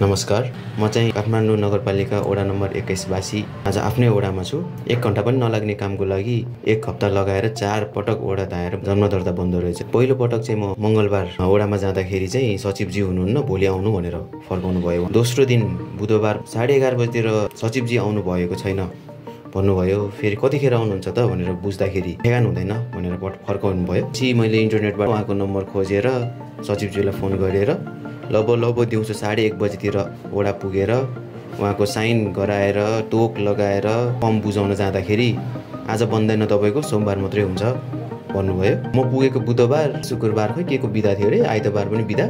नमस्कार, म चाहिँ काठमाडौँ नगरपालिका वडा नम्बर 21 वासी आज आफ्नै वडामा छु। 1 घण्टा पनि नलाग्ने कामको लागि 1 हप्ता लगाएर 4 पटक वडा धाएर जन्म दर्ता बन्द रहेछ। पहिलो पटक चाहिँ म मङ्गलबार वडामा जाँदाखेरि चाहिँ सचिवजी हुनुहुन्न, भोलि आउनु भनेर फर्काउनु भयो। दोस्रो दिन बुधबार 11:30 बजेतिर सचिवजी आउनु भएको छैन भन्नुभयो। फेरि कतिखेर आउनुहुन्छ त भनेर बुझ्दाखेरि ठेगान हुँदैन भनेर फर्काउनु भयो। पछि मैले इन्टरनेटबाट उहाँको नम्बर खोजेर सचिवजीलाई फोन गरेर लगभग दिउँसो 1:30 बजेतिर वडा पुगेर उहाँको साइन गराएर टोक लगाएर फर्म बुझाउन जाँदाखेरि आज बन्दैन, तपाईँको सोमबार मात्रै हुन्छ भन्नुभयो। म पुगेको बुधबार, शुक्रबार खोइ के को बिदा थियो अरे, आइतबार पनि बिदा,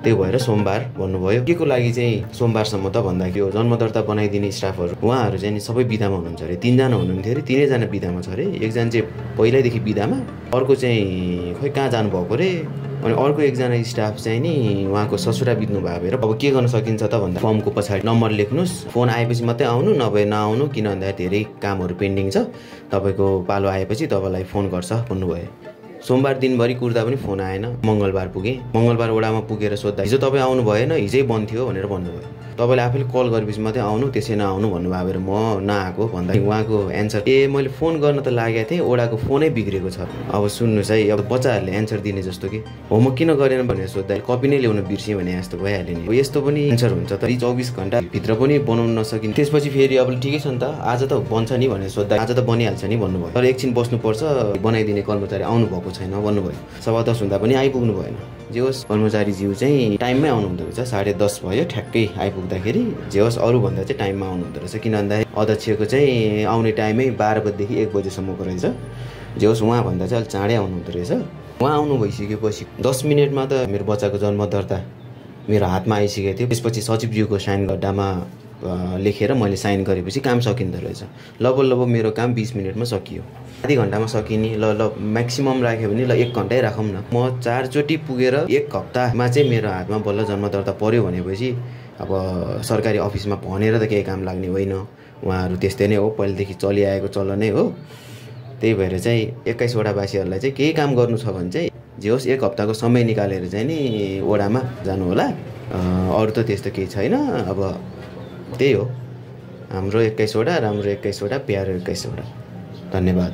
त्यही भएर सोमबार भन्नुभयो। के को लागि चाहिँ सोमबारसम्म त भन्दाखेरि जन्म दर्ता बनाइदिने स्टाफहरू उहाँहरू चाहिँ सबै बिदामा हुनुहुन्छ अरे। 3 जना हुनुहुन्थ्यो अरे, 3 जना बिदामा छ अरे। एकजना चाहिँ पहिल्यैदेखि बिदामा, अर्को चाहिँ खोइ कहाँ जानुभएको अरे, अनि अर्को एकजना स्टाफ चाहिँ नि उहाँको ससुरा बित्नु भएको भएर अब के गर्न सकिन्छ त भन्दा फर्मको पछाडि नम्बर लेख्नुहोस्, फोन आएपछि मात्रै आउनु, नभए नआउनु, किन भन्दाखेरि धेरै कामहरू पेन्डिङ छ, तपाईँको पालो आएपछि तपाईँलाई फोन गर्छ भन्नुभयो। सोमबार दिनभरि कुर्दा पनि फोन आएन। मङ्गलबार पुगेँ। मङ्गलबार वडामा पुगेर सोद्धा हिजो तपाईँ आउनु भएन, हिजै बन्द थियो भनेर भन्नुभयो। तपाईँले आफैले कल गरेपछि मात्रै आउनु, त्यसै नआउनु भन्नुभयो भएर म नआएको भन्दा उहाँको एन्सर मैले फोन गर्न त लागेको थिएँ, वडाको फोनै बिग्रेको छ। अब सुन्नुहोस् है, अब बच्चाहरूले एन्सर दिने जस्तो कि होमवर्क किन गरेन भनेर सोद्धा कपी नै ल्याउन बिर्सेँ भने जस्तो भइहाल्यो नि। यस्तो पनि एन्सर हुन्छ त, 24 घण्टा भित्र पनि बनाउन नसकिने। त्यसपछि फेरि अब ठिकै छ नि त, आज त बन्छ नि भनेर सोद्धा आज त बनिहाल्छ नि भन्नुभयो। तर एकछिन बस्नुपर्छ, बनाइदिने कर्मचारी आउनु भएको छैन भन्नुभयो। 10:15 हुँदा पनि आइपुग्नु भएन। जे होस् कर्मचारीज्यू चाहिँ टाइममै आउनुहुँदो रहेछ। 10:30 भयो ठ्याक्कै आइपुग्दाखेरि। जे होस् अरूभन्दा चाहिँ टाइममा आउनुहुँदो रहेछ, किन भन्दाखेरि अध्यक्षको चाहिँ आउने टाइमै 12 बजेदेखि 1 बजेसम्मको रहेछ। जे होस् उहाँभन्दा चाहिँ अलिक चाँडै आउनुहुँदो रहेछ। उहाँ आउनु भइसकेपछि 10 मिनटमा त मेरो बच्चाको जन्म दर्ता मेरो हातमा आइसकेको थियो। त्यसपछि सचिवज्यूको साइन गड्डामा लेखेर मैले साइन गरेपछि काम सकिँदो रहेछ। लगभग मेरो काम 20 मिनटमा सकियो। आधी घन्टामा सकिने, ल म्याक्सिमम राख्यो भने ल 1 घन्टै राखौँ न। म 4 चोटि पुगेर 1 हप्तामा चाहिँ मेरो हातमा बल्ल जन्म दर्ता पर्यो भनेपछि अब सरकारी अफिसमा भनेर त केही काम लाग्ने होइन। उहाँहरू त्यस्तै नै हो, पहिलेदेखि चलिआएको चलनै हो। त्यही भएर चाहिँ 21 वडावासीहरूलाई चाहिँ केही काम गर्नु छ भने चाहिँ जे होस् 1 हप्ताको समय निकालेर चाहिँ नि वडामा जानु होला। अरू त त्यस्तो केही छैन। अब त्यही हो, हाम्रो 21 वडा, राम्रो 21 वडा, प्यारो 21 वडा। धन्यवाद।